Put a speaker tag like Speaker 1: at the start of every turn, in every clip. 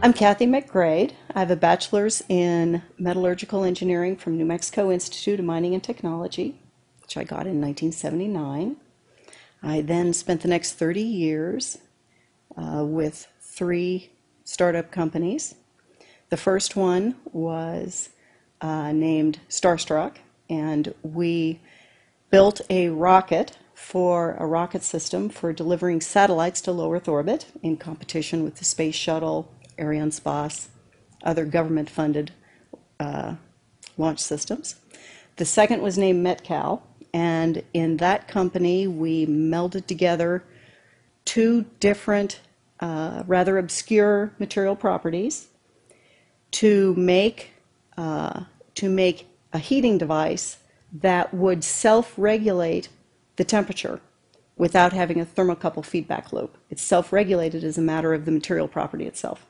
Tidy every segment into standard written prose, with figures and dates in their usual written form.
Speaker 1: I'm Kathy McGrade. I have a bachelor's in metallurgical engineering from New Mexico Institute of Mining and Technology, which I got in 1979. I then spent the next 30 years with 3 startup companies. The first one was named Starstruck, and we built a rocket system for delivering satellites to low Earth orbit in competition with the Space Shuttle, Arianespace, other government-funded launch systems. The second was named Metcal, and in that company we melded together 2 different rather obscure material properties to make a heating device that would self-regulate the temperature without having a thermocouple feedback loop. It's self-regulated as a matter of the material property itself.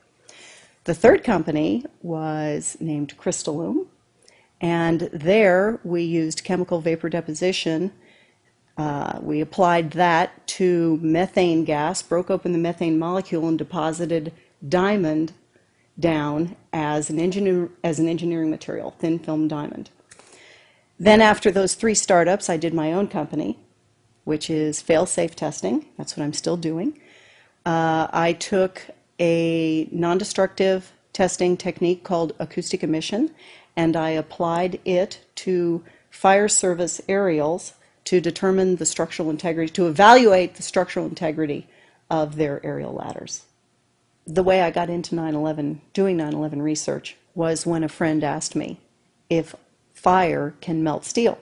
Speaker 1: The third company was named Crystalloom, and there we used chemical vapor deposition. We applied that to methane gas, broke open the methane molecule, and deposited diamond down as an engineering material, thin film diamond. Then after those 3 startups, I did my own company, which is fail-safe testing. That's what I'm still doing. I took a non-destructive testing technique called acoustic emission, and I applied it to fire service aerials to determine the structural integrity, to evaluate the structural integrity of their aerial ladders. The way I got into doing 9/11 research was when a friend asked me if fire can melt steel.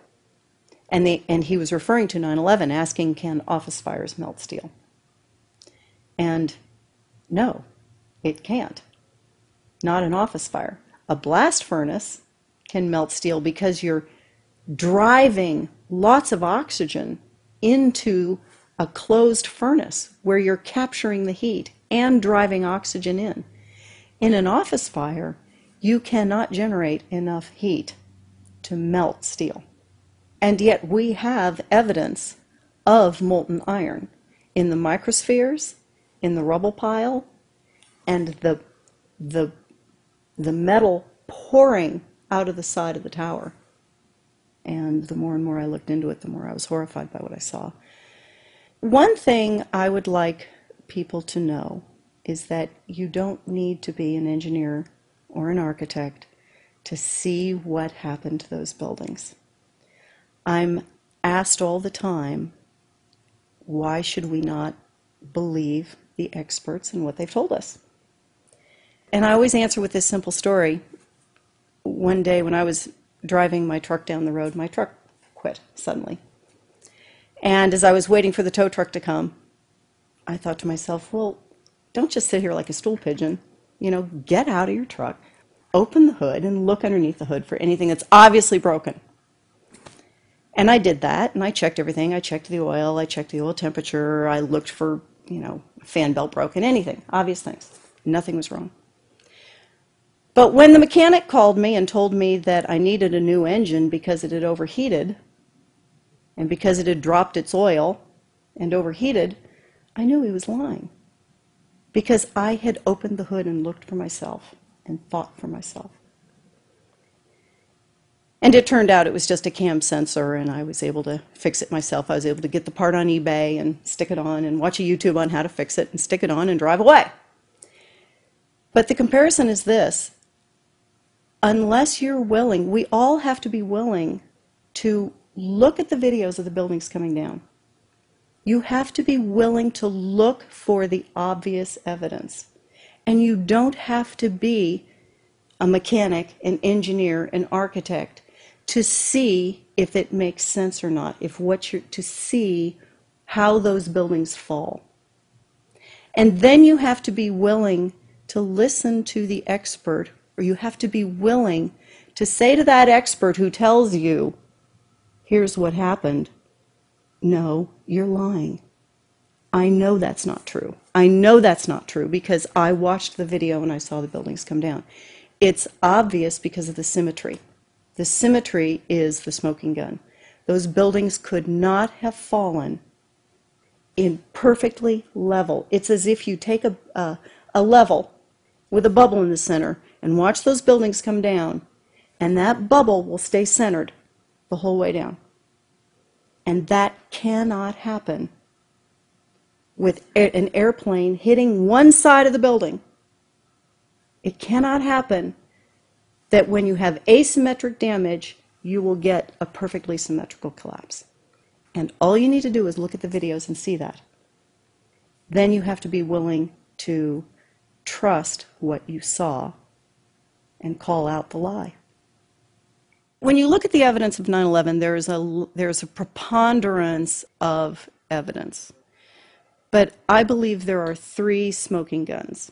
Speaker 1: And he was referring to 9/11, asking, can office fires melt steel? And no, it can't. Not an office fire. A blast furnace can melt steel because you're driving lots of oxygen into a closed furnace where you're capturing the heat and driving oxygen in. In an office fire, you cannot generate enough heat to melt steel. And yet we have evidence of molten iron in the microspheres, in the rubble pile, and the metal pouring out of the side of the tower. And the more and more I looked into it, the more I was horrified by what I saw. One thing I would like people to know is that you don't need to be an engineer or an architect to see what happened to those buildings. I'm asked all the time, why should we not believe the experts and what they've told us? And I always answer with this simple story. One day when I was driving my truck down the road, my truck quit suddenly. And as I was waiting for the tow truck to come, I thought to myself, well, don't just sit here like a stool pigeon. Get out of your truck, open the hood, and look underneath the hood for anything that's obviously broken. And I did that, and I checked everything. I checked the oil, I checked the oil temperature, I looked for, fan belt broken, anything, obvious things. Nothing was wrong. But when the mechanic called me and told me that I needed a new engine because it had overheated, and because it had dropped its oil and overheated, I knew he was lying. Because I had opened the hood and looked for myself and thought for myself. And it turned out it was just a cam sensor, and I was able to fix it myself. I was able to get the part on eBay and stick it on and watch a YouTube on how to fix it and stick it on and drive away. But the comparison is this. Unless you're willing, we all have to be willing to look at the videos of the buildings coming down. You have to be willing to look for the obvious evidence. And you don't have to be a mechanic, an engineer, an architect to see if it makes sense or not, to see how those buildings fall. And then you have to be willing to listen to the expert, or you have to be willing to say to that expert who tells you, here's what happened, no, you're lying. I know that's not true. I know that's not true because I watched the video and I saw the buildings come down. It's obvious because of the symmetry. The symmetry is the smoking gun. Those buildings could not have fallen in perfectly level. It's as if you take a level with a bubble in the center and watch those buildings come down, and that bubble will stay centered the whole way down. And that cannot happen with an airplane hitting one side of the building. It cannot happen that when you have asymmetric damage, you will get a perfectly symmetrical collapse. And all you need to do is look at the videos and see that. Then you have to be willing to trust what you saw and call out the lie. When you look at the evidence of 9/11, there's a preponderance of evidence. But I believe there are three smoking guns,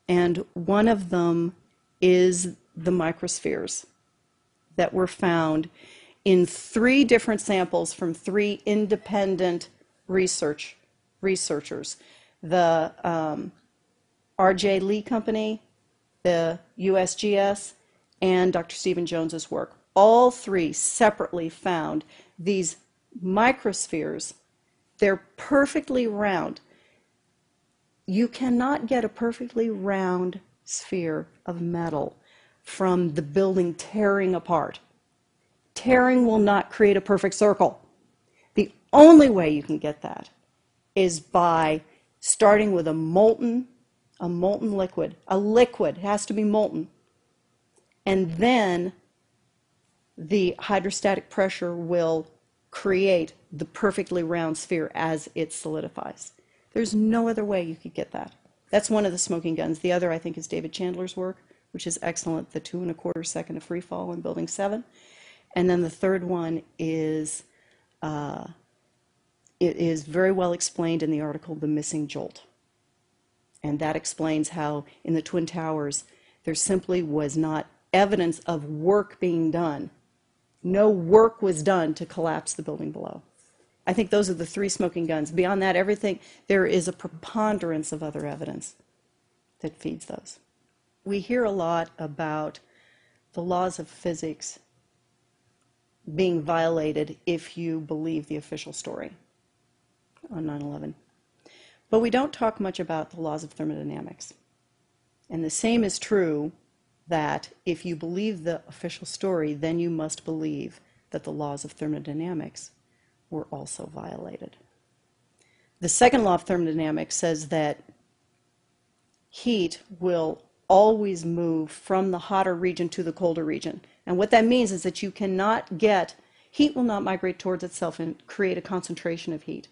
Speaker 1: and one of them is the microspheres that were found in 3 different samples from 3 independent researchers. The R.J. Lee Company, the USGS, and Dr. Stephen Jones's work. All 3 separately found these microspheres. They're perfectly round. You cannot get a perfectly round sphere of metal from the building tearing apart. Tearing will not create a perfect circle. The only way you can get that is by starting with a molten liquid. A liquid has to be molten. And then the hydrostatic pressure will create the perfectly round sphere as it solidifies. There's no other way you could get that. That's one of the smoking guns. The other, I think, is David Chandler's work, which is excellent, the 2 1/4 second of free fall in Building 7. And then the third one is, it is very well explained in the article, The Missing Jolt. And that explains how in the Twin Towers, there simply was not evidence of work being done. No work was done to collapse the building below. I think those are the 3 smoking guns. Beyond that, everything, there is a preponderance of other evidence that feeds those. We hear a lot about the laws of physics being violated if you believe the official story on 9/11. But we don't talk much about the laws of thermodynamics. And the same is true that if you believe the official story, then you must believe that the laws of thermodynamics were also violated. The second law of thermodynamics says that heat will always move from the hotter region to the colder region. And what that means is that you cannot get, heat will not migrate towards itself and create a concentration of heat,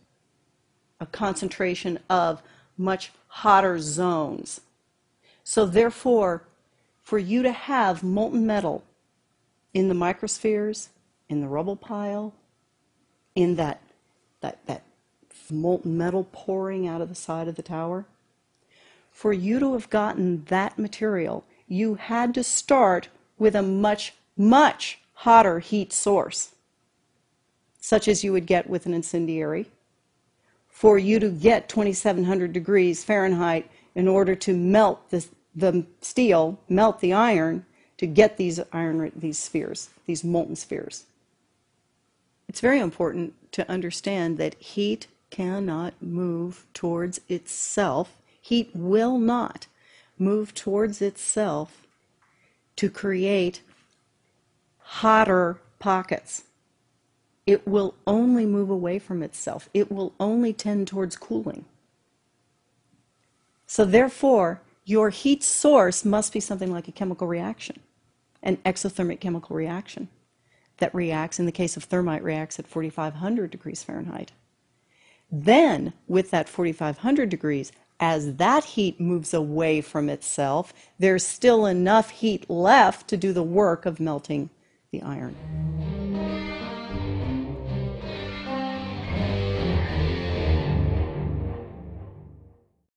Speaker 1: a concentration of much hotter zones. So therefore, for you to have molten metal in the microspheres, in the rubble pile, in that molten metal pouring out of the side of the tower, for you to have gotten that material, you had to start with a much, much hotter heat source, such as you would get with an incendiary. For you to get 2,700 degrees Fahrenheit in order to melt the steel, melt the iron, to get these spheres, these molten spheres. It's very important to understand that heat cannot move towards itself. Heat will not move towards itself to create hotter pockets. It will only move away from itself. It will only tend towards cooling. So therefore, your heat source must be something like a chemical reaction, an exothermic chemical reaction that reacts, in the case of thermite, reacts at 4,500 degrees Fahrenheit. Then, with that 4,500 degrees, as that heat moves away from itself, there's still enough heat left to do the work of melting the iron.